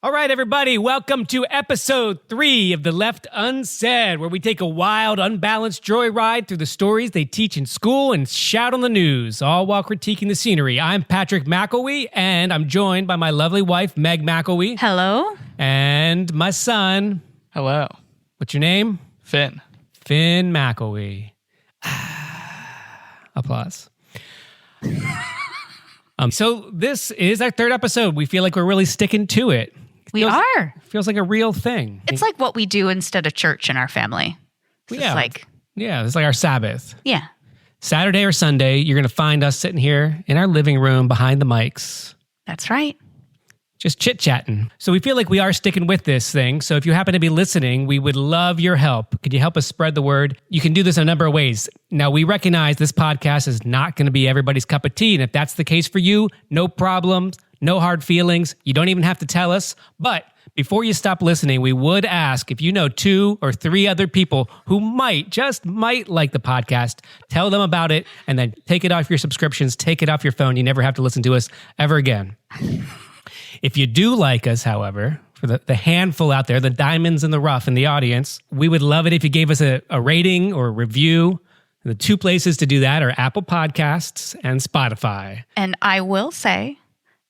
All right, everybody, welcome to episode 3 of the Left Unsaid, where we take a wild, unbalanced joyride through the stories they teach in school and shout on the news, all while critiquing the scenery. I'm Patrick McElwee, and I'm joined by my lovely wife, Meg McElwee. Hello. And my son. Hello. What's your name? Finn. Finn McElwee. Applause. So this is our 3rd episode. We feel like we're really sticking to it. We are. Feels like a real thing. It's like what we do instead of church in our family. So Yeah. it's It's like our Sabbath. Yeah. Saturday or Sunday, you're going to find us sitting here in our living room behind the mics. That's right. Just chit-chatting. So we feel like we are sticking with this thing. So if you happen to be listening, we would love your help. Could you help us spread the word? You can do this in a number of ways. Now, we recognize this podcast is not going to be everybody's cup of tea. And if that's the case for you, no problems, no hard feelings. You don't even have to tell us. But before you stop listening, we would ask if you know 2 or 3 other people who might like the podcast, tell them about it, and then take it off your subscriptions, take it off your phone. You never have to listen to us ever again. If you do like us, however, for the handful out there, the diamonds in the rough in the audience, we would love it if you gave us a rating or a review. The 2 places to do that are Apple Podcasts and Spotify. And I will say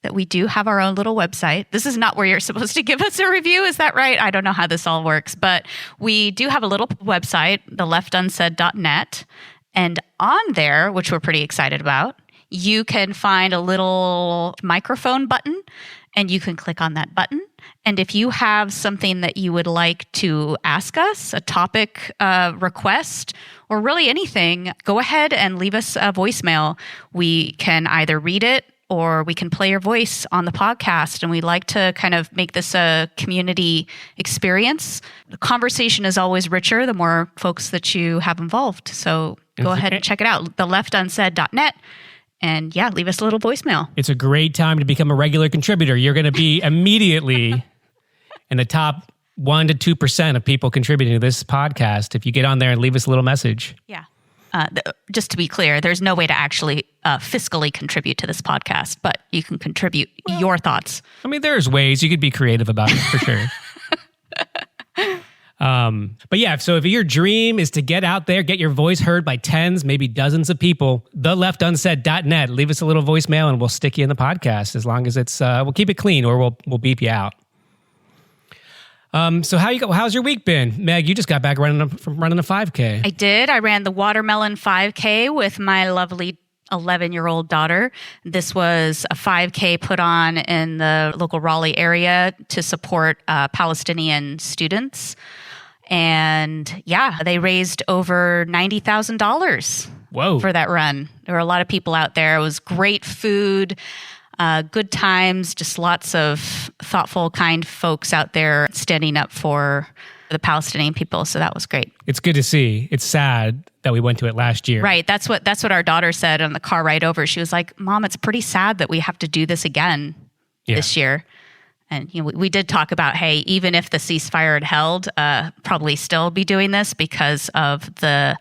that we do have our own little website. This is not where you're supposed to give us a review. Is that right? I don't know how this all works, but we do have a little website, the leftunsaid.net. And on there, which we're pretty excited about, you can find a little microphone button, and you can click on that button. And if you have something that you would like to ask us, a topic request, or really anything, go ahead and leave us a voicemail. We can either read it or we can play your voice on the podcast. And we like to kind of make this a community experience. The conversation is always richer the more folks that you have involved. So go ahead and check it out, theleftunsaid.net. And yeah, leave us a little voicemail. It's a great time to become a regular contributor. You're going to be immediately in the top 1 to 2% of people contributing to this podcast if you get on there and leave us a little message. Yeah. Just to be clear, there's no way to actually fiscally contribute to this podcast, but you can contribute your thoughts. I mean, there's ways you could be creative about it for sure. But yeah, so if your dream is to get out there, get your voice heard by tens, maybe dozens of people, theleftunsaid.net, leave us a little voicemail and we'll stick you in the podcast as long as it's, we'll keep it clean or we'll beep you out. So how's your week been? Meg, you just got back from running a 5K. I did. I ran the watermelon 5K with my lovely 11-year-old daughter. This was a 5K put on in the local Raleigh area to support Palestinian students. And yeah, they raised over $90,000 for that run. There were a lot of people out there. It was great food, good times, just lots of thoughtful, kind folks out there standing up for the Palestinian people. So that was great. It's good to see. It's sad that we went to it last year. Right. That's what our daughter said on the car ride over. She was like, Mom, it's pretty sad that we have to do this again this year. And we did talk about, hey, even if the ceasefire had held, probably still be doing this because of the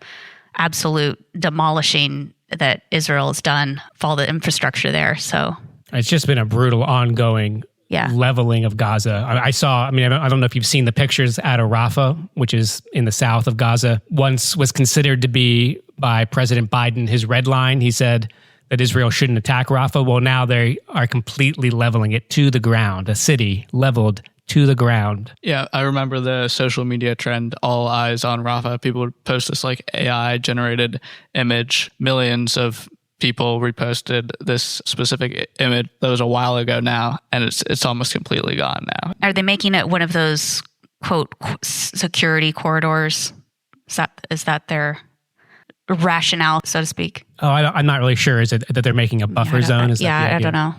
absolute demolishing that Israel has done for all the infrastructure there. So it's just been a brutal, ongoing leveling of Gaza. I don't know if you've seen the pictures out of Rafah, which is in the south of Gaza. Once was considered to be, by President Biden, his red line. He said that Israel shouldn't attack Rafah. Well, now they are completely leveling it to the ground, a city leveled to the ground. Yeah, I remember the social media trend, all eyes on Rafah. People would post this like AI-generated image. Millions of people reposted this specific image that was a while ago now, and it's almost completely gone now. Are they making it one of those, quote, security corridors? Is that their rationale, so to speak? Oh, I'm not really sure. Is it that they're making a buffer zone? I don't know.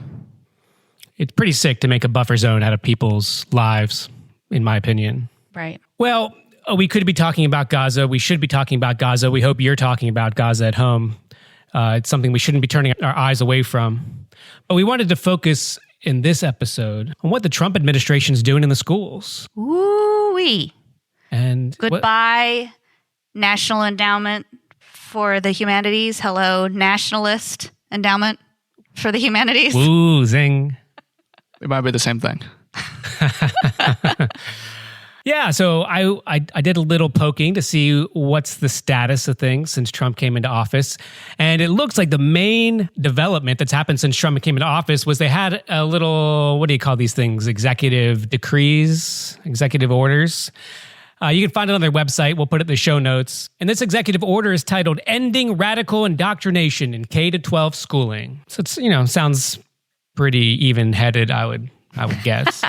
It's pretty sick to make a buffer zone out of people's lives, in my opinion. Right. Well, we could be talking about Gaza. We should be talking about Gaza. We hope you're talking about Gaza at home. It's something we shouldn't be turning our eyes away from. But we wanted to focus in this episode on what the Trump administration is doing in the schools. Ooh-wee. And goodbye, National Endowment for the Humanities. Hello, Nationalist Endowment for the Humanities. Ooh, zing. It might be the same thing. Yeah, so I did a little poking to see what's the status of things since Trump came into office. And it looks like the main development that's happened since Trump came into office was they had a little, what do you call these things? Executive decrees, executive orders. You can find it on their website. We'll put it in the show notes. And this executive order is titled Ending Radical Indoctrination in K-12 Schooling. So it's, sounds pretty even-headed, I would guess.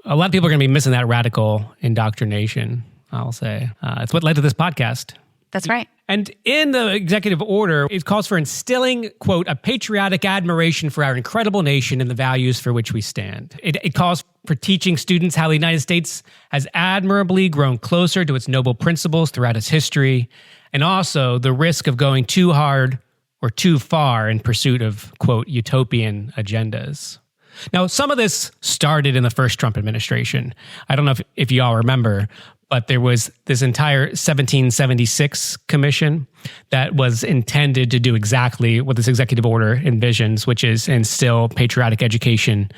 A lot of people are going to be missing that radical indoctrination, I'll say. It's what led to this podcast. That's right. And in the executive order, it calls for instilling, quote, a patriotic admiration for our incredible nation and the values for which we stand. It calls for teaching students how the United States has admirably grown closer to its noble principles throughout its history, and also the risk of going too hard or too far in pursuit of, quote, utopian agendas. Now, some of this started in the first Trump administration. I don't know if you all remember, but there was this entire 1776 commission that was intended to do exactly what this executive order envisions, which is instill patriotic education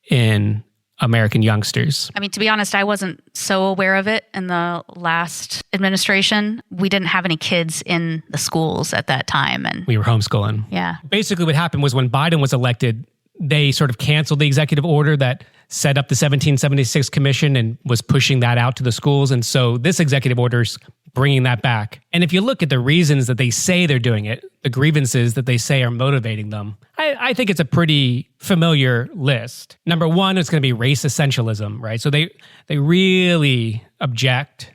in American youngsters. I mean, to be honest, I wasn't so aware of it in the last administration. We didn't have any kids in the schools at that time. And we were homeschooling. Yeah. Basically, what happened was when Biden was elected, they sort of canceled the executive order that set up the 1776 commission and was pushing that out to the schools. And so this executive order's bringing that back. And if you look at the reasons that they say they're doing it, the grievances that they say are motivating them, I think it's a pretty familiar list. Number one is going to be race essentialism, right? So they really object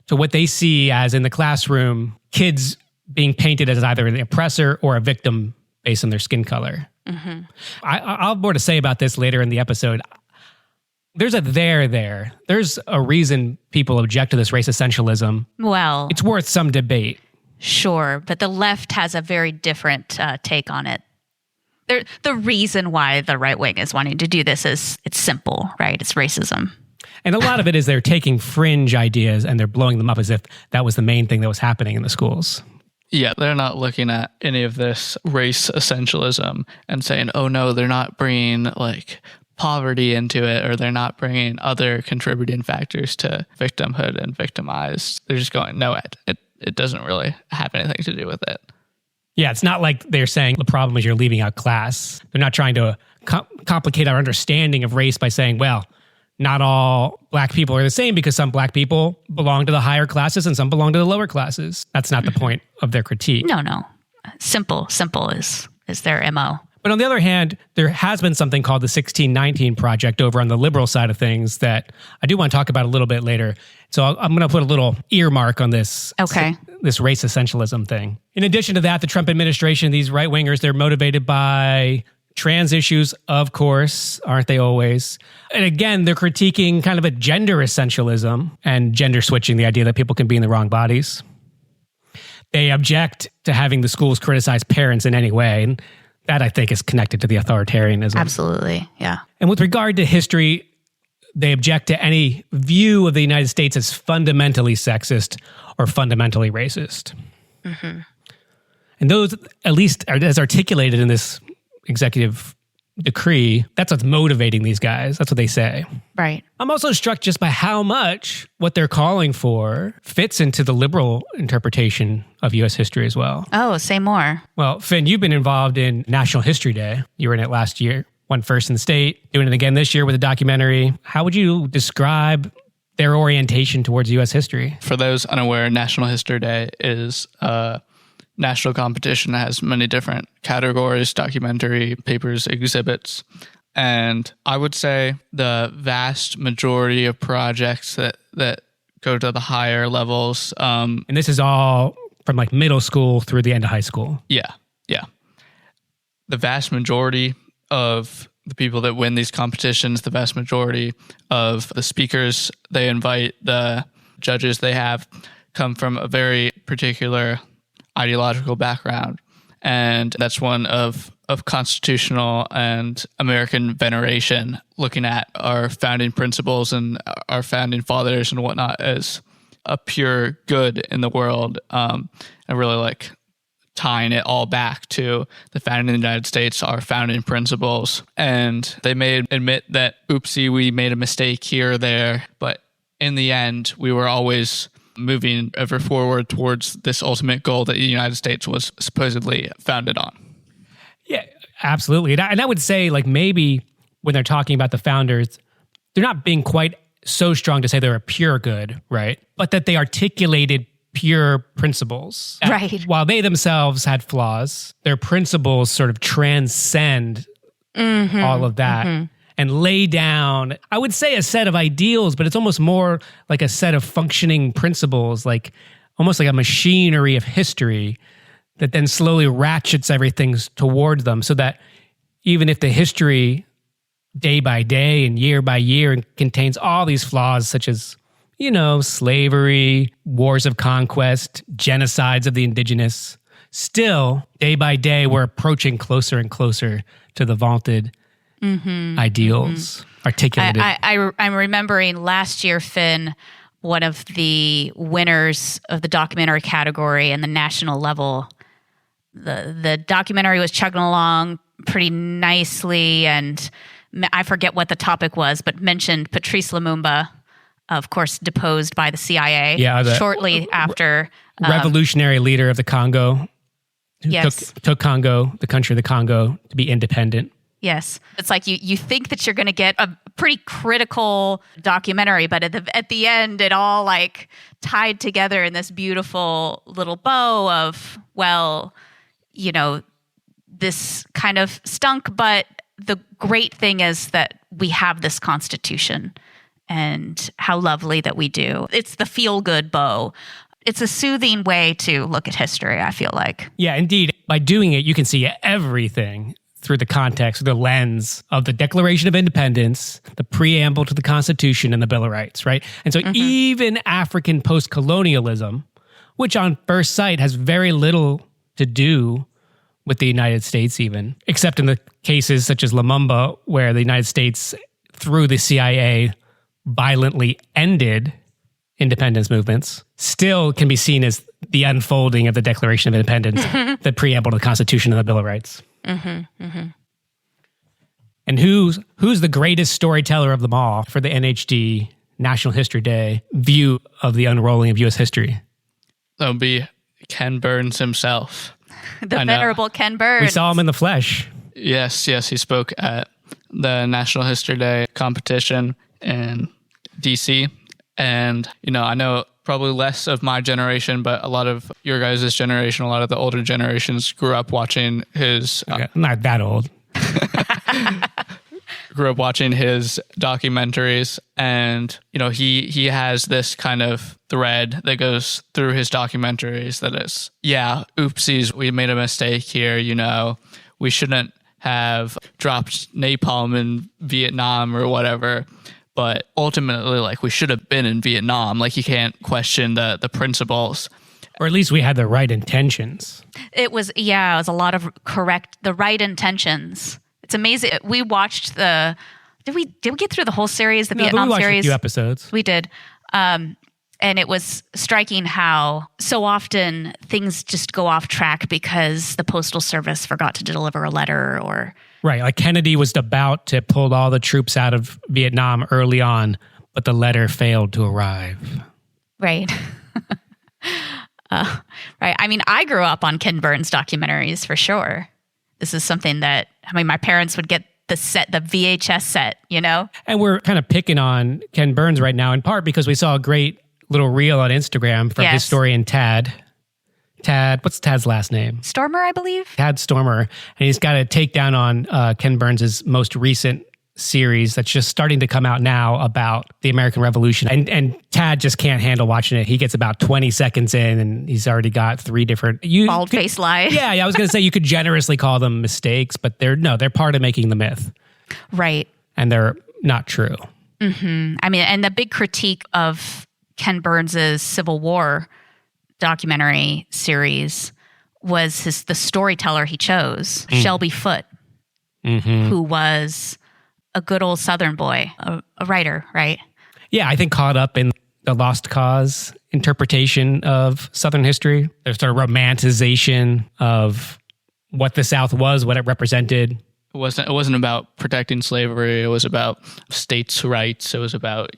to what they see as in the classroom, kids being painted as either the oppressor or a victim based on their skin color. Mm-hmm. I'll have more to say about this later in the episode. There's a there. There's a reason people object to this race essentialism. Well, it's worth some debate. Sure, but the left has a very different take on it. The reason why the right wing is wanting to do this is it's simple, right? It's racism. And a lot of it is they're taking fringe ideas and they're blowing them up as if that was the main thing that was happening in the schools. Yeah, they're not looking at any of this race essentialism and saying, oh no, they're not bringing like poverty into it, or they're not bringing other contributing factors to victimhood and victimized. They're just going, no, it doesn't really have anything to do with it. Yeah, it's not like they're saying the problem is you're leaving out class. They're not trying to complicate our understanding of race by saying, well, not all black people are the same because some black people belong to the higher classes and some belong to the lower classes. That's not the point of their critique. No. Simple is their MO. But on the other hand, there has been something called the 1619 Project over on the liberal side of things that I do want to talk about a little bit later. So I'm going to put a little earmark on this, this race essentialism thing. In addition to that, the Trump administration, these right-wingers, they're motivated by trans issues, of course, aren't they always? And again, they're critiquing kind of a gender essentialism and gender switching, the idea that people can be in the wrong bodies. They object to having the schools criticize parents in any way. And that, I think, is connected to the authoritarianism. Absolutely, yeah. And with regard to history, they object to any view of the United States as fundamentally sexist or fundamentally racist. Mm-hmm. And those, at least as articulated in this executive decree, that's what's motivating these guys. That's what they say. Right. I'm also struck just by how much what they're calling for fits into the liberal interpretation of U.S. history as well. Oh, say more. Well, Finn, you've been involved in National History Day. You were in it last year, won first in the state, doing it again this year with a documentary. How would you describe their orientation towards U.S. history? For those unaware, National History Day is national competition that has many different categories, documentary, papers, exhibits. And I would say the vast majority of projects that go to the higher levels. And this is all from like middle school through the end of high school. Yeah. The vast majority of the people that win these competitions, the vast majority of the speakers they invite, the judges they have, come from a very particular ideological background. And that's one of constitutional and American veneration, looking at our founding principles and our founding fathers and whatnot as a pure good in the world. I really like tying it all back to the founding of the United States, our founding principles. And they may admit that, oopsie, we made a mistake here or there. But in the end, we were always moving ever forward towards this ultimate goal that the United States was supposedly founded on. Yeah, absolutely. And I would say, like, maybe when they're talking about the founders, they're not being quite so strong to say they're a pure good, right? But that they articulated pure principles. Right. While they themselves had flaws, their principles sort of transcend all of that and lay down, I would say, a set of ideals, but it's almost more like a set of functioning principles, like almost like a machinery of history that then slowly ratchets everything towards them, so that even if the history day by day and year by year contains all these flaws, such as, you know, slavery, wars of conquest, genocides of the indigenous, still, day by day, we're approaching closer and closer to the vaunted ideals articulated. I'm remembering last year, Finn, one of the winners of the documentary category and the national level. The documentary was chugging along pretty nicely, and I forget what the topic was, but mentioned Patrice Lumumba, of course, deposed by the CIA shortly after. Revolutionary leader of the Congo. Yes. Took Congo, the country of the Congo, to be independent. Yes. It's like you think that you're going to get a pretty critical documentary, but at the end, it all like tied together in this beautiful little bow of, well, you know, this kind of stunk, but the great thing is that we have this Constitution, and how lovely that we do. It's the feel-good bow. It's a soothing way to look at history, I feel like. Yeah, indeed. By doing it, you can see everything through the context, the lens of the Declaration of Independence, the preamble to the Constitution, and the Bill of Rights, right? And so even African post-colonialism, which on first sight has very little to do with the United States even, except in the cases such as Lumumba, where the United States, through the CIA, violently ended independence movements, still can be seen as the unfolding of the Declaration of Independence, the preamble to the Constitution and the Bill of Rights. And who's the greatest storyteller of them all for the NHD National History Day view of the unrolling of U.S. history? That would be Ken Burns himself. The venerable Ken Burns. We saw him in the flesh. Yes. He spoke at the National History Day competition in DC. And, you know, I know probably less of my generation, but a lot of your guys' generation, a lot of the older generations grew up watching his... I'm not that old. Grew up watching his documentaries, and, you know, he has this kind of thread that goes through his documentaries that is, yeah, oopsies, we made a mistake here, you know, we shouldn't have dropped napalm in Vietnam or whatever. But ultimately, like, we should have been in Vietnam. Like, you can't question the principles. Or at least we had the right intentions. It was a lot of the right intentions. It's amazing. We watched did we get through the whole series, the Vietnam we watched series? A few episodes. We did. And it was striking how so often things just go off track because the Postal Service forgot to deliver a letter or... Right, like Kennedy was about to pull all the troops out of Vietnam early on, but the letter failed to arrive. Right. Right. I mean, I grew up on Ken Burns documentaries for sure. This is something that, my parents would get the VHS set, you know? And we're kind of picking on Ken Burns right now, in part because we saw a great little reel on Instagram from historian Tad. What's Tad's last name? Stormer, I believe. Tad Stormer. And he's got a takedown on Ken Burns' most recent series that's just starting to come out now about the American Revolution. And Tad just can't handle watching it. He gets about 20 seconds in and he's already got 3 different... Bald-faced lies. Yeah, I was going to say you could generously call them mistakes, but they're part of making the myth. Right. And they're not true. Mm-hmm. I mean, and the big critique of Ken Burns' Civil War documentary series was the storyteller he chose, Shelby Foote, who was a good old Southern boy, a writer, right? Yeah, I think caught up in the lost cause interpretation of Southern history. There's sort of romanticization of what the South was, what it represented. It wasn't about protecting slavery. It was about states' rights. It was about,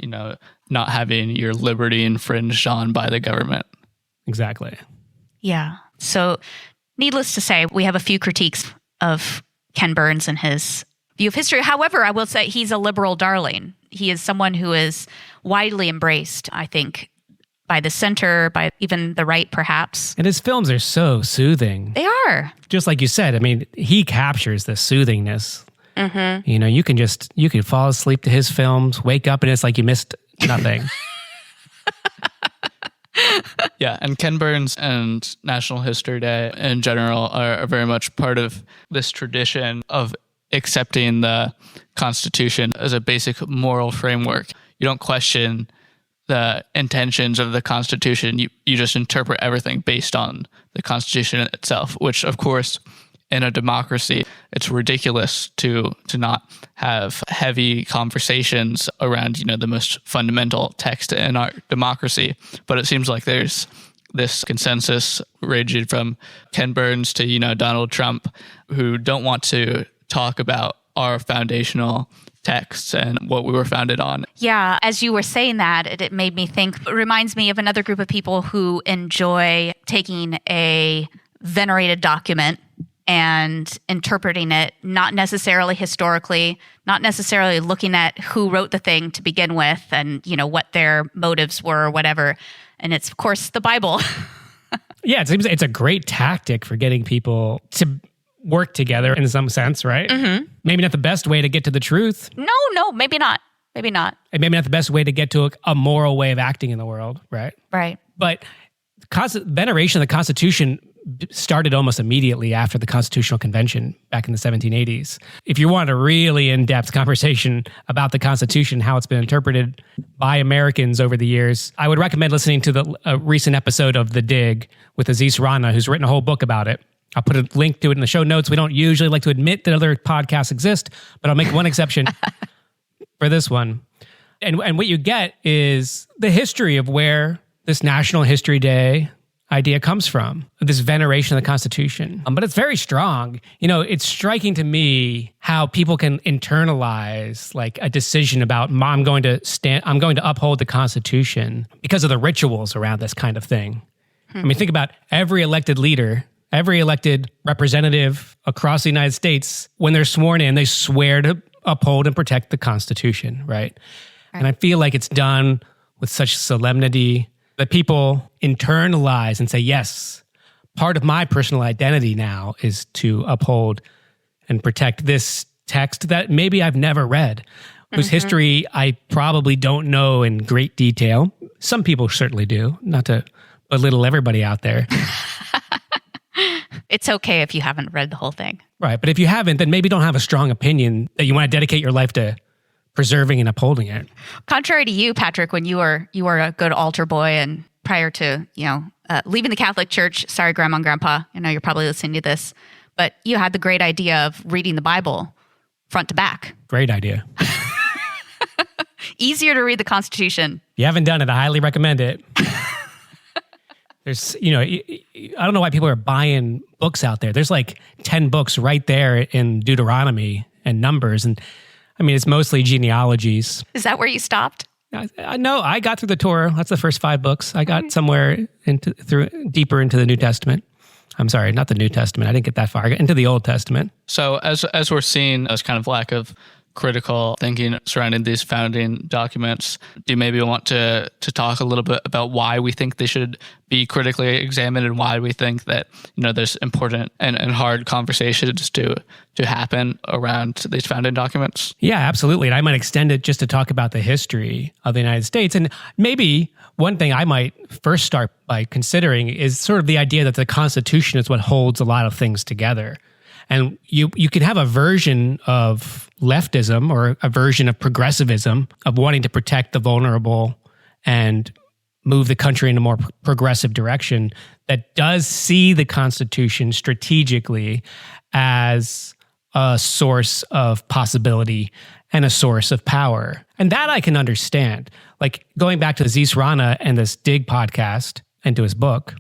not having your liberty infringed on by the government. Exactly. Yeah. So needless to say, we have a few critiques of Ken Burns and his view of history. However, I will say he's a liberal darling. He is someone who is widely embraced, I think, by the center, by even the right, perhaps. And his films are so soothing. They are. Just like you said, I mean, he captures the soothingness. Mm-hmm. You could fall asleep to his films, wake up, and it's like you missed nothing. Yeah, and Ken Burns and National History Day in general are very much part of this tradition of accepting the Constitution as a basic moral framework. You don't question the intentions of the Constitution. You just interpret everything based on the Constitution itself, which, of course, in a democracy, it's ridiculous to not have heavy conversations around, the most fundamental text in our democracy. But it seems like there's this consensus ranging from Ken Burns to, Donald Trump, who don't want to talk about our foundational texts and what we were founded on. Yeah, as you were saying that, it made me think, it reminds me of another group of people who enjoy taking a venerated document and interpreting it, not necessarily historically, not necessarily looking at who wrote the thing to begin with and, what their motives were or whatever. And it's, of course, the Bible. Yeah, it seems it's a great tactic for getting people to work together in some sense, right? Mm-hmm. Maybe not the best way to get to the truth. No, maybe not. Maybe not. And maybe not the best way to get to a moral way of acting in the world, right? Right. But veneration of the Constitution started almost immediately after the Constitutional Convention back in the 1780s. If you want a really in-depth conversation about the Constitution, how it's been interpreted by Americans over the years, I would recommend listening to a recent episode of The Dig with Aziz Rana, who's written a whole book about it. I'll put a link to it in the show notes. We don't usually like to admit that other podcasts exist, but I'll make one exception for this one. And what you get is the history of where this National History Day idea comes from, this veneration of the Constitution. But it's very strong. It's striking to me how people can internalize like a decision about I'm going to uphold the Constitution because of the rituals around this kind of thing. I mean, think about every elected leader, every elected representative across the United States, when they're sworn in, they swear to uphold and protect the Constitution, right? And I feel like it's done with such solemnity that people internalize and say, yes, part of my personal identity now is to uphold and protect this text that maybe I've never read, whose history I probably don't know in great detail. Some people certainly do, not to belittle everybody out there. It's okay if you haven't read the whole thing. Right, but if you haven't, then maybe don't have a strong opinion that you want to dedicate your life to preserving and upholding it. Contrary to you, Patrick, when you were a good altar boy and prior to, leaving the Catholic Church, sorry, Grandma and Grandpa, you're probably listening to this, but you had the great idea of reading the Bible front to back. Great idea. Easier to read the Constitution. If you haven't done it, I highly recommend it. There's, I don't know why people are buying books out there. There's like 10 books right there in Deuteronomy and Numbers. And I mean, it's mostly genealogies. Is that where you stopped? No, I got through the Torah. That's the first 5 books. I got somewhere deeper into the New Testament. I'm sorry, not the New Testament. I didn't get that far. I got into the Old Testament. So as we're seeing this kind of lack of critical thinking surrounding these founding documents, do you maybe want to talk a little bit about why we think they should be critically examined and why we think that there's important and hard conversations to happen around these founding documents? Yeah, absolutely. And I might extend it just to talk about the history of the United States. And maybe one thing I might first start by considering is sort of the idea that the Constitution is what holds a lot of things together. And you can have a version of leftism or a version of progressivism of wanting to protect the vulnerable and move the country in a more progressive direction that does see the Constitution strategically as a source of possibility and a source of power. And that I can understand. Like going back to Aziz Rana and this Dig podcast and to his book,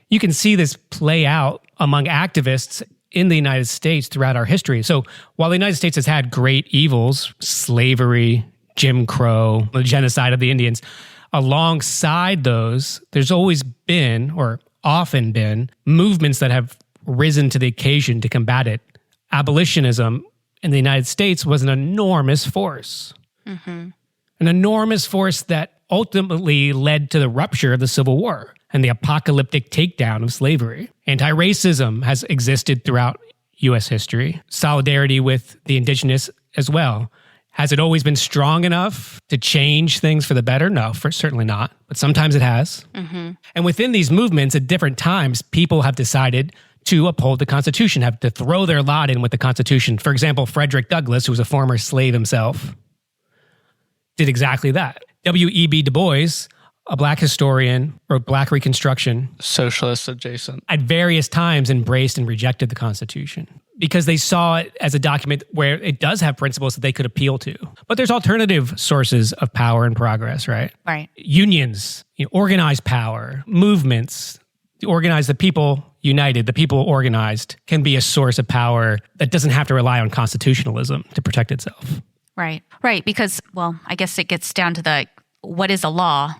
you can see this play out among activists in the United States throughout our history. So while the United States has had great evils, slavery, Jim Crow, the genocide of the Indians, alongside those, there's always been, or often been, movements that have risen to the occasion to combat it. Abolitionism in the United States was an enormous force. Mm-hmm. An enormous force that ultimately led to the rupture of the Civil War and the apocalyptic takedown of slavery. Anti-racism has existed throughout U.S. history. Solidarity with the indigenous as well. Has it always been strong enough to change things for the better? No, certainly not. But sometimes it has. Mm-hmm. And within these movements, at different times, people have decided to uphold the Constitution, have to throw their lot in with the Constitution. For example, Frederick Douglass, who was a former slave himself, did exactly that. W.E.B. Du Bois, a Black historian, wrote Black Reconstruction. Socialist adjacent. At various times embraced and rejected the Constitution because they saw it as a document where it does have principles that they could appeal to. But there's alternative sources of power and progress, right? Right. Unions, organized power, movements, organize the people united, the people organized can be a source of power that doesn't have to rely on constitutionalism to protect itself. Right. Right. Because, well, I guess it gets down to what is a law?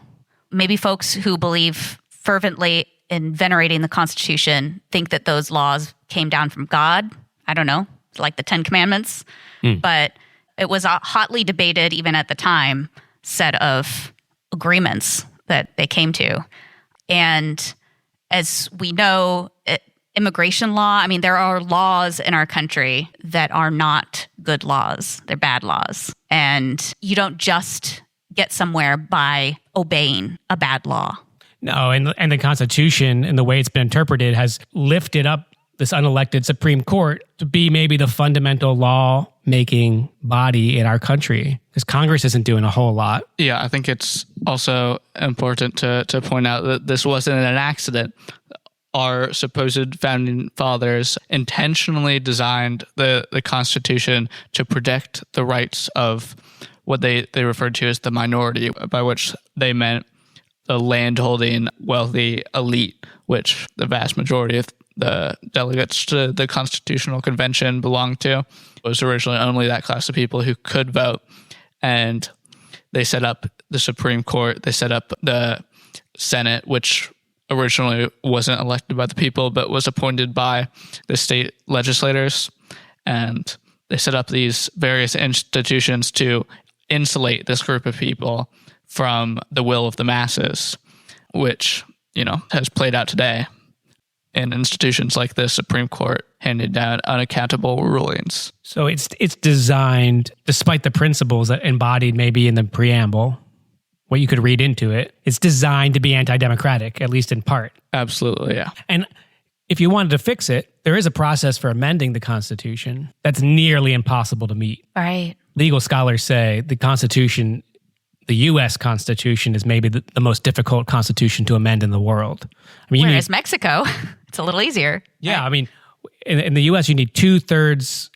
Maybe folks who believe fervently in venerating the Constitution think that those laws came down from God. I don't know, like the 10 Commandments. But it was a hotly debated, even at the time, set of agreements that they came to. And as we know, immigration law, I mean, there are laws in our country that are not good laws. They're bad laws. And you don't just get somewhere by obeying a bad law. No, and the Constitution and the way it's been interpreted has lifted up this unelected Supreme Court to be maybe the fundamental law-making body in our country, because Congress isn't doing a whole lot. Yeah, I think it's also important to point out that this wasn't an accident. Our supposed founding fathers intentionally designed the Constitution to protect the rights of what they referred to as the minority, by which they meant the landholding, wealthy elite, which the vast majority of the delegates to the Constitutional Convention belonged to. It was originally only that class of people who could vote. And they set up the Supreme Court. They set up the Senate, which originally wasn't elected by the people, but was appointed by the state legislators. And they set up these various institutions to insulate this group of people from the will of the masses, which, has played out today in institutions like the Supreme Court handing down unaccountable rulings. So it's designed, despite the principles that embodied maybe in the preamble, what you could read into it, it's designed to be anti-democratic, at least in part. Absolutely, yeah. And if you wanted to fix it, there is a process for amending the Constitution that's nearly impossible to meet. Right. Legal scholars say the Constitution, the U.S. Constitution, is maybe the most difficult constitution to amend in the world. I mean, whereas Mexico, it's a little easier. Yeah, right? I mean, in the U.S., you need 2/3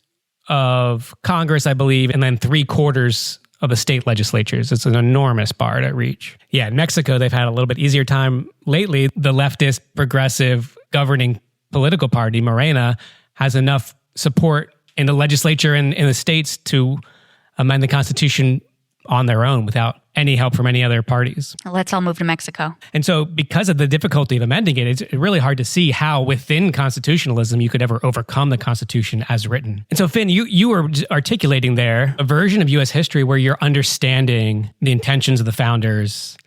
of Congress, I believe, and then 3/4 of the state legislatures. It's an enormous bar to reach. Yeah, in Mexico, they've had a little bit easier time lately. The leftist, progressive governing political party, Morena, has enough support in the legislature and in the states to amend the Constitution on their own without any help from any other parties. Let's all move to Mexico. And so because of the difficulty of amending it, it's really hard to see how within constitutionalism you could ever overcome the Constitution as written. And so Finn, you were articulating there a version of U.S. history where you're understanding the intentions of the founders.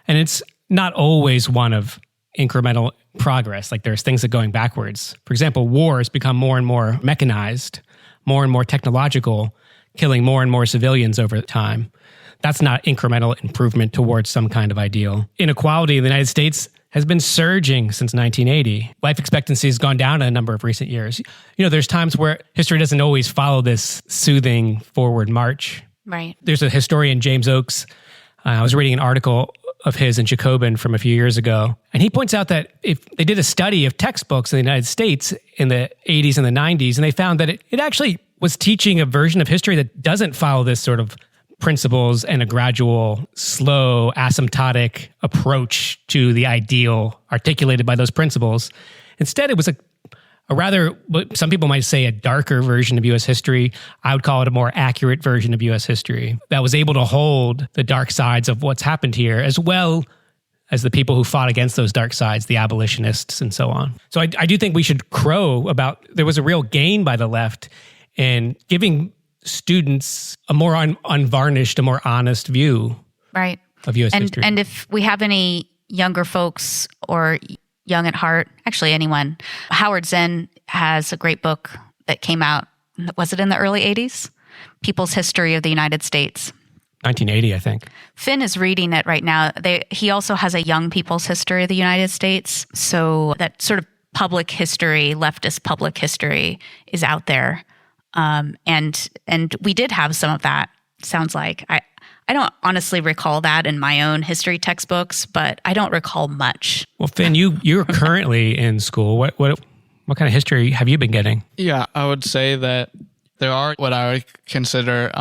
And it's not always one of incremental progress. Like there's things that are going backwards. For example, wars become more and more mechanized, more and more technological, killing more and more civilians over time. That's not incremental improvement towards some kind of ideal. Inequality in the United States has been surging since 1980. Life expectancy has gone down in a number of recent years. There's times where history doesn't always follow this soothing forward march. Right. There's a historian, James Oakes. I was reading an article of his in Jacobin from a few years ago. And he points out that if they did a study of textbooks in the United States in the 80s and the 90s, and they found that it actually was teaching a version of history that doesn't follow this sort of principles and a gradual, slow, asymptotic approach to the ideal articulated by those principles. Instead, it was a rather, what some people might say, a darker version of U.S. history. I would call it a more accurate version of U.S. history that was able to hold the dark sides of what's happened here, as well as the people who fought against those dark sides, the abolitionists and so on. So I do think we should crow about, there was a real gain by the left in giving students a more unvarnished, a more honest view of U.S. history. And if we have any younger folks or young at heart, actually anyone, Howard Zinn has a great book that came out, was it in the early 80s? People's History of the United States. 1980, I think. Finn is reading it right now. He also has a Young People's History of the United States. So that sort of public history, leftist public history is out there. And we did have some of that, sounds like. I don't honestly recall that in my own history textbooks, but I don't recall much. Well, Finn, you're currently in school. What kind of history have you been getting? Yeah, I would say that there are what I would consider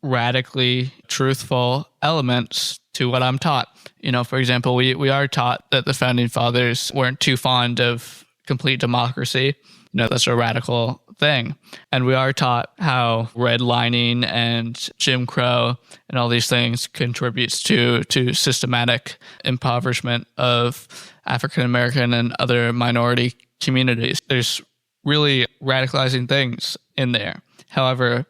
radically truthful elements to what I'm taught. You know, for example, we are taught that the founding fathers weren't too fond of complete democracy. You know, that's a radical thing. And we are taught how redlining and Jim Crow and all these things contributes to systematic impoverishment of African American and other minority communities. There's really radicalizing things in there. However,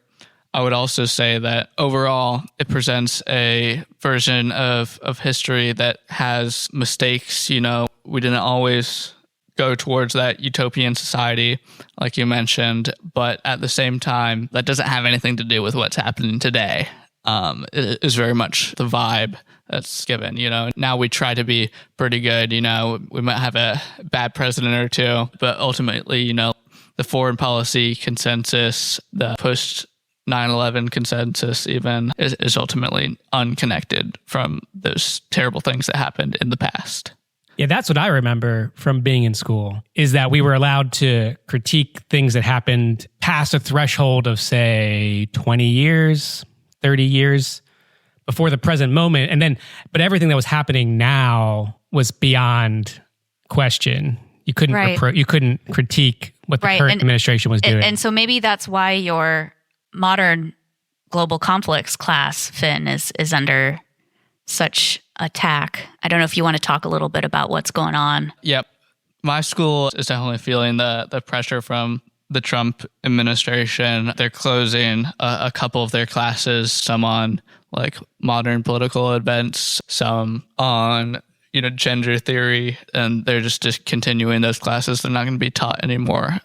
I would also say that overall, it presents a version of history that has mistakes. You know, we didn't always go towards that utopian society, like you mentioned, but at the same time, that doesn't have anything to do with what's happening today. It is very much the vibe that's given. You know, now we try to be pretty good. You know, we might have a bad president or two, but ultimately, you know, the foreign policy consensus, the post 9/11 consensus even is ultimately unconnected from those terrible things that happened in the past. Yeah, that's what I remember from being in school, is that we were allowed to critique things that happened past a threshold of, say, 20 years, 30 years before the present moment. But everything that was happening now was beyond question. You couldn't you couldn't critique what the current administration was doing. And so maybe that's why your modern global conflicts class, Finn, is under such attack. I don't know if you want to talk a little bit about what's going on. Yep. My school is definitely feeling the pressure from the Trump administration. They're closing a couple of their classes, some on like modern political events, some on, you know, gender theory, and they're just discontinuing those classes. They're not going to be taught anymore,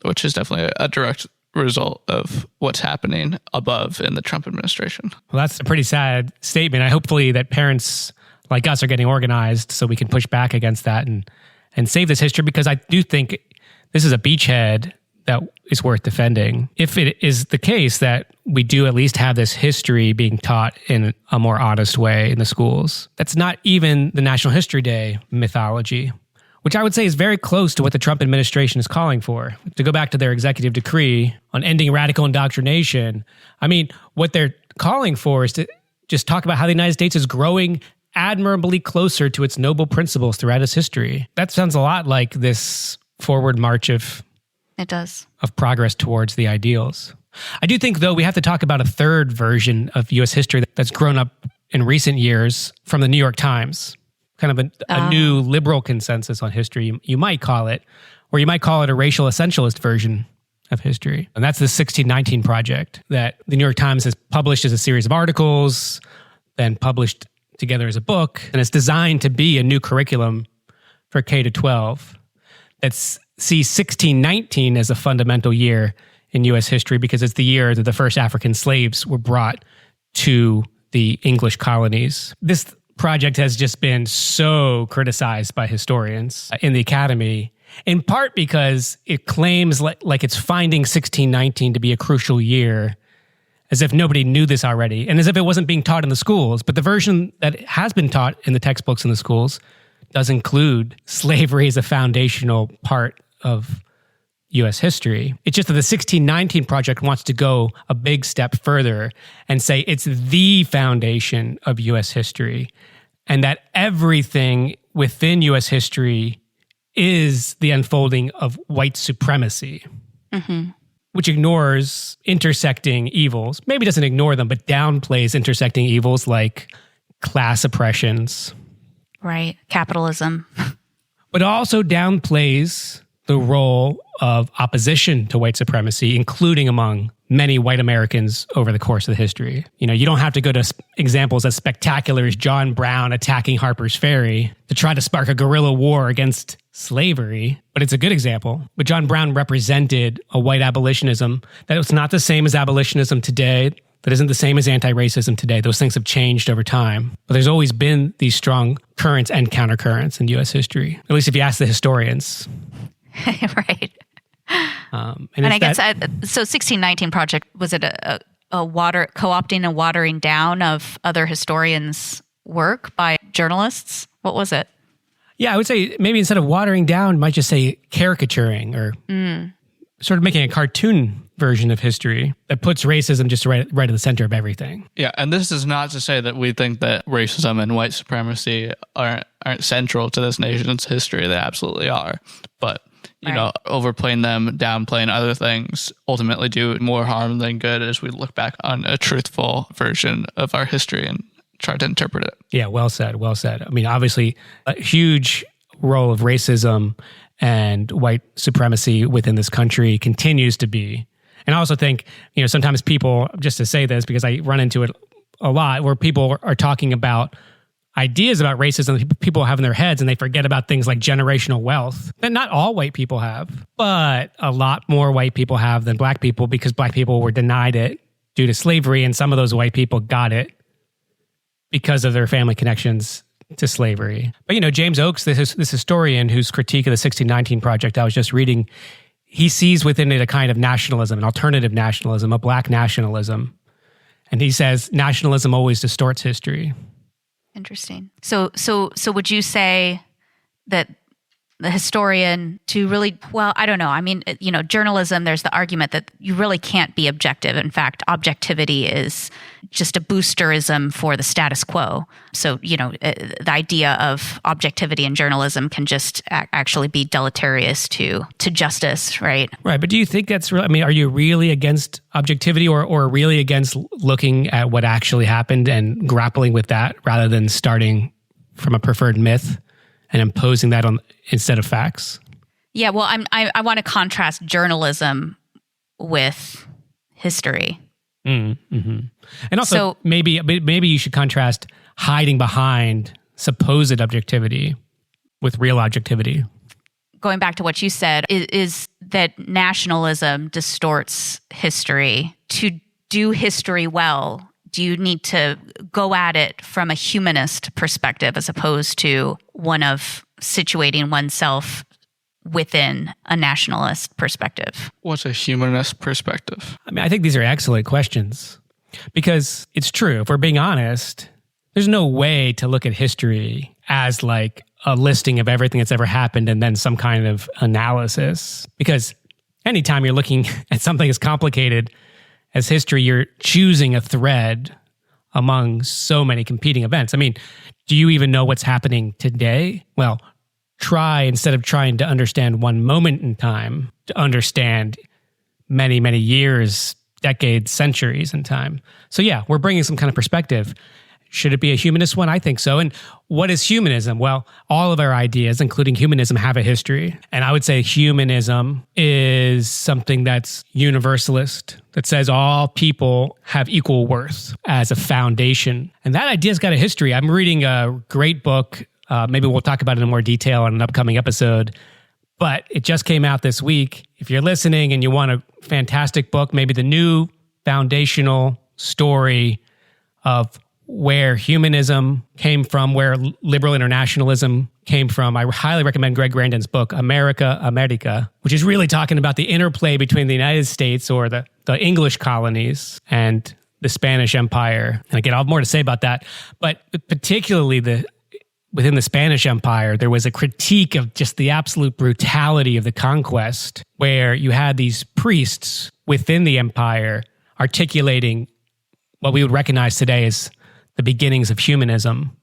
which is definitely a direct result of what's happening above in the Trump administration. Well, that's a pretty sad statement. Hopefully that parents like us are getting organized so we can push back against that and save this history, because I do think this is a beachhead that is worth defending. If it is the case that we do at least have this history being taught in a more honest way in the schools, that's not even the National History Day mythology, which I would say is very close to what the Trump administration is calling for. To go back to their executive decree on ending radical indoctrination, I mean, what they're calling for is to just talk about how the United States is growing admirably closer to its noble principles throughout its history. That sounds a lot like this forward march of progress towards the ideals. I do think, though, we have to talk about a third version of U.S. history that's grown up in recent years from the New York Times. Kind of a new liberal consensus on history, you might call it, or you might call it a racial essentialist version of history. And that's the 1619 Project that the New York Times has published as a series of articles, then published together as a book. And it's designed to be a new curriculum for K-12 that sees 1619 as a fundamental year in U.S. history, because it's the year that the first African slaves were brought to the English colonies. This project has just been so criticized by historians in the academy, in part because it claims like it's finding 1619 to be a crucial year, as if nobody knew this already, and as if it wasn't being taught in the schools. But the version that has been taught in the textbooks in the schools does include slavery as a foundational part of U.S. history. It's just that the 1619 Project wants to go a big step further and say it's the foundation of U.S. history, and that everything within U.S. history is the unfolding of white supremacy, which ignores intersecting evils. Maybe doesn't ignore them, but downplays intersecting evils like class oppressions. Right. Capitalism. But also downplays the role of opposition to white supremacy, including among many white Americans over the course of the history. You know, you don't have to go to examples as spectacular as John Brown attacking Harper's Ferry to try to spark a guerrilla war against slavery, but it's a good example. But John Brown represented a white abolitionism that was not the same as abolitionism today, that isn't the same as anti-racism today. Those things have changed over time. But there's always been these strong currents and countercurrents in U.S. history, at least if you ask the historians. Right. And I guess, so 1619 Project, was it a co-opting and watering down of other historians' work by journalists? What was it? Yeah, I would say maybe instead of watering down, might just say caricaturing or sort of making a cartoon version of history that puts racism just right at the center of everything. Yeah, and this is not to say that we think that racism and white supremacy aren't central to this nation's history. They absolutely are. But you know, overplaying them, downplaying other things ultimately do more harm than good as we look back on a truthful version of our history and try to interpret it. Yeah, well said, well said. I mean, obviously, a huge role of racism and white supremacy within this country continues to be. And I also think, you know, sometimes people, just to say this because I run into it a lot, where people are talking about ideas about racism that people have in their heads, and they forget about things like generational wealth that not all white people have, but a lot more white people have than black people, because black people were denied it due to slavery, and some of those white people got it because of their family connections to slavery. But, you know, James Oakes, this historian whose critique of the 1619 Project I was just reading, he sees within it a kind of nationalism, an alternative nationalism, a black nationalism. And he says nationalism always distorts history. Interesting. So would you say that the historian to really, well, I don't know. I mean, you know, journalism, there's the argument that you really can't be objective. In fact, objectivity is just a boosterism for the status quo. So, you know, the idea of objectivity in journalism can just actually be deleterious to justice, right? Right. But do you think that's real? I mean, are you really against objectivity or really against looking at what actually happened and grappling with that rather than starting from a preferred myth and imposing that on instead of facts? Yeah, well, I want to contrast journalism with history. Mm-hmm. And also, maybe you should contrast hiding behind supposed objectivity with real objectivity. Going back to what you said, is that nationalism distorts history. To do history well, do you need to go at it from a humanist perspective as opposed to one of situating oneself within a nationalist perspective? What's a humanist perspective? I mean, I think these are excellent questions because it's true. If we're being honest, there's no way to look at history as like a listing of everything that's ever happened and then some kind of analysis. Because anytime you're looking at something as complicated as history, you're choosing a thread among so many competing events. I mean, do you even know what's happening today? Well, try, instead of trying to understand one moment in time, to understand many, many years, decades, centuries in time. So yeah, we're bringing some kind of perspective. Should it be a humanist one? I think so. And what is humanism? Well, all of our ideas, including humanism, have a history. And I would say humanism is something that's universalist, that says all people have equal worth as a foundation. And that idea's got a history. I'm reading a great book. Maybe we'll talk about it in more detail on an upcoming episode. But it just came out this week. If you're listening and you want a fantastic book, maybe the new foundational story of where humanism came from, where liberal internationalism came from, I highly recommend Greg Grandin's book, America, which is really talking about the interplay between the United States or the English colonies and the Spanish Empire. And again, I'll have more to say about that. But particularly within the Spanish Empire, there was a critique of just the absolute brutality of the conquest, where you had these priests within the empire articulating what we would recognize today as the beginnings of humanism.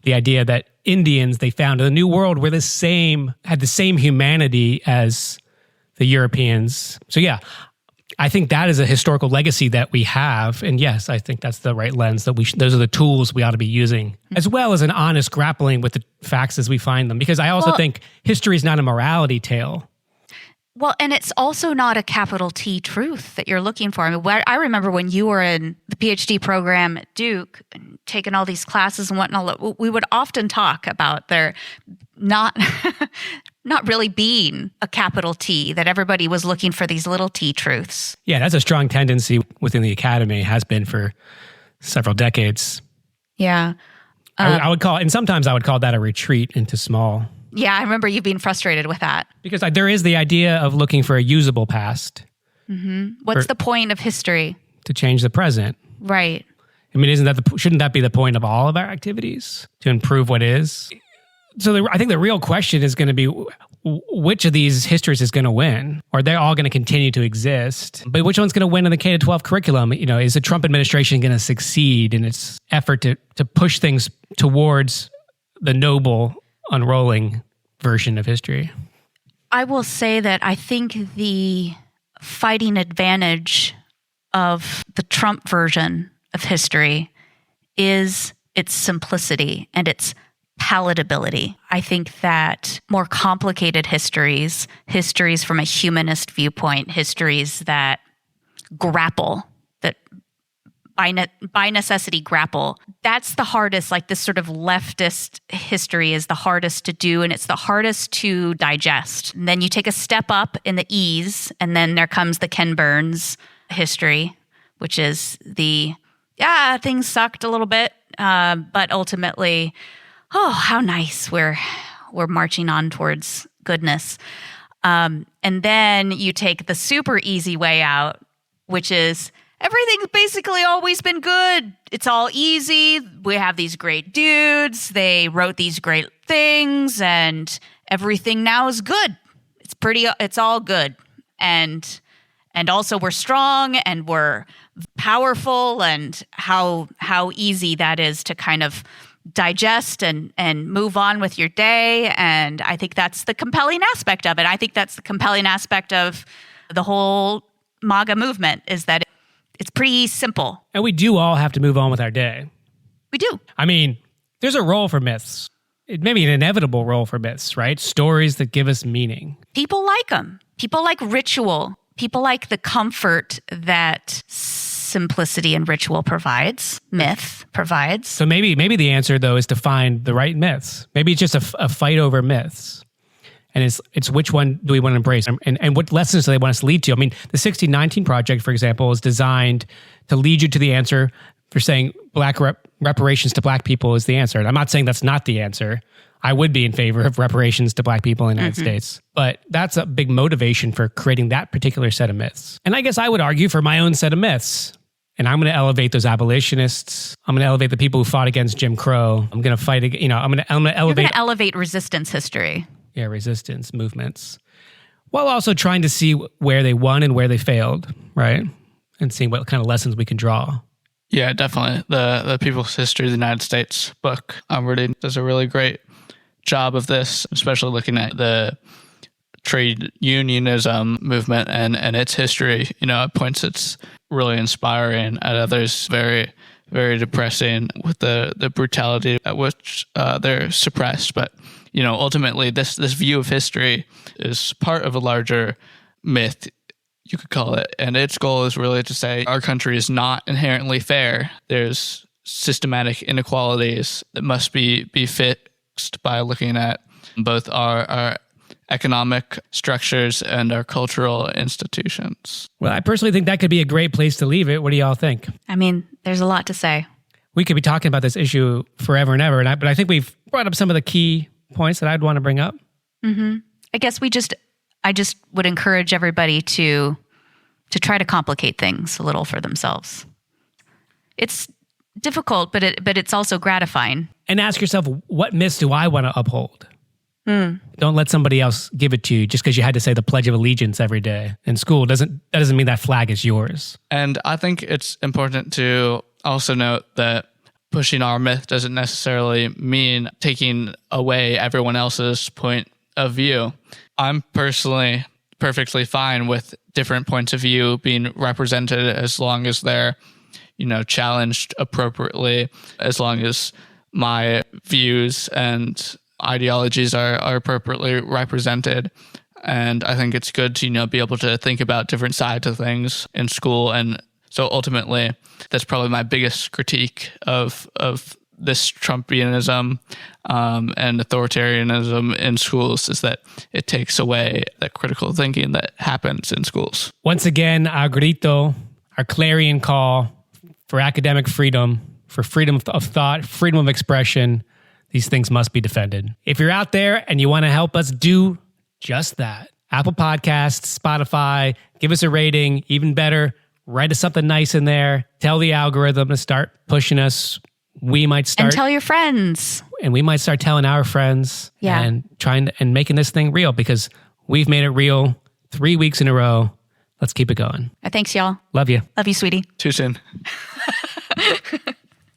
The idea that Indians, they found in the New World, were had the same humanity as the Europeans. So yeah, I think that is a historical legacy that we have. And yes, I think that's the right lens, those are the tools we ought to be using, as well as an honest grappling with the facts as we find them. Because I also think history is not a morality tale. Well, and it's also not a capital T truth that you're looking for. I mean, I remember when you were in the PhD program at Duke and taking all these classes and whatnot, we would often talk about there not really being a capital T, that everybody was looking for these little T truths. Yeah, that's a strong tendency within the academy, has been for several decades. Yeah. I would call, and sometimes I would call that a retreat into small. Yeah, I remember you being frustrated with that. Because there is the idea of looking for a usable past. Mm-hmm. What's the point of history? To change the present. Right. I mean, shouldn't that be the point of all of our activities? To improve what is? So I think the real question is going to be, which of these histories is going to win? Or they're all going to continue to exist? But which one's going to win in the K-12 curriculum? You know, is the Trump administration going to succeed in its effort to push things towards the noble, unrolling version of history? I will say that I think the fighting advantage of the Trump version of history is its simplicity and its palatability. I think that more complicated histories from a humanist viewpoint, histories that grapple, that by necessity grapple, that's the hardest. Like, this sort of leftist history is the hardest to do, and it's the hardest to digest. And then you take a step up in the ease, and then there comes the Ken Burns history, which is things sucked a little bit, but ultimately, oh, how nice, we're marching on towards goodness. And then you take the super easy way out, which is everything's basically always been good. It's all easy. We have these great dudes. They wrote these great things, and everything now is good. It's all good. And also we're strong and we're powerful, and how easy that is to kind of digest and move on with your day. And I think that's the compelling aspect of it. I think that's the compelling aspect of the whole MAGA movement, is that it's pretty simple. And we do all have to move on with our day. We do. I mean, there's a role for myths. It may be an inevitable role for myths, right? Stories that give us meaning. People like them. People like ritual. People like the comfort that simplicity and ritual provides, myth provides. So maybe the answer, though, is to find the right myths. Maybe it's just a fight over myths. And it's which one do we want to embrace, and what lessons do they want us to lead to? I mean, the 1619 Project, for example, is designed to lead you to the answer for saying reparations to Black people is the answer. And I'm not saying that's not the answer. I would be in favor of reparations to Black people in the United States. But that's a big motivation for creating that particular set of myths. And I guess I would argue for my own set of myths. And I'm going to elevate those abolitionists. I'm going to elevate the people who fought against Jim Crow. I'm going to fight, I'm going to elevate... You're going to elevate resistance history. Yeah, resistance movements, while also trying to see where they won and where they failed, right? And seeing what kind of lessons we can draw. Yeah, definitely. The People's History of the United States book really does a really great job of this, especially looking at the trade unionism movement and its history. At points it's really inspiring, at others very, very depressing with the brutality at which they're suppressed. But ultimately, this view of history is part of a larger myth, you could call it. And its goal is really to say our country is not inherently fair. There's systematic inequalities that must be fixed by looking at both our economic structures and our cultural institutions. Well, I personally think that could be a great place to leave it. What do y'all think? I mean, there's a lot to say. We could be talking about this issue forever and ever, but I think we've brought up some of the key points that I'd want to bring up. Mm-hmm. I guess I just would encourage everybody to try to complicate things a little for themselves. It's difficult, but it's also gratifying. And ask yourself, what myths do I want to uphold? Don't let somebody else give it to you just because you had to say the Pledge of Allegiance every day in school. That doesn't mean that flag is yours. And I think it's important to also note that pushing our myth doesn't necessarily mean taking away everyone else's point of view. I'm personally perfectly fine with different points of view being represented as long as they're, challenged appropriately, as long as my views and ideologies are appropriately represented. And I think it's good to, be able to think about different sides of things in school. And so ultimately, that's probably my biggest critique of this Trumpianism and authoritarianism in schools, is that it takes away that critical thinking that happens in schools. Once again, our grito, our clarion call for academic freedom, for freedom of thought, freedom of expression. These things must be defended. If you're out there and you want to help us do just that, Apple Podcasts, Spotify, give us a rating. Even better, write us something nice in there. Tell the algorithm to start pushing us. We might start... And tell your friends. And we might start telling our friends. Yeah. And making this thing real, because we've made it real 3 weeks in a row. Let's keep it going. Thanks, y'all. Love you. Love you, sweetie. Too soon.